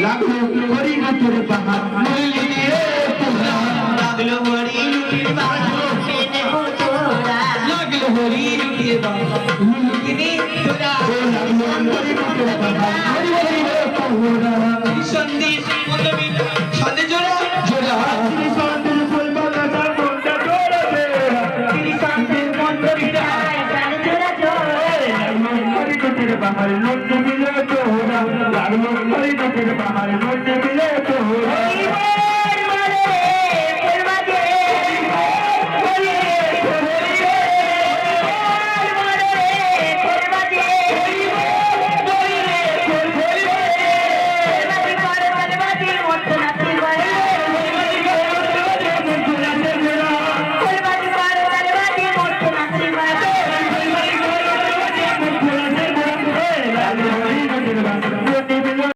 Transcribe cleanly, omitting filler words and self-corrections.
লাগলো হরি লুটের পাহাড় মল্লিকে তোরা লাগলো হরি লুটের পাহাড় লাগলো হরি লুটের পাহাড় মল্লিকে তোরা লাগলো হরি লুটের পাহাড় হরি হরি তোরা সন্দেশ মতবি সন্দেশ জোড়া জোড়া সন্দেশ ফুল বাগান মনটা জোড়া দে তিনি সন্দেশ মতবি জোড়া জোড়া হরি লুটের পাহাড় লুট মিলে তোরা লাগলো হরি লুটের পাহাড় লুট মিলে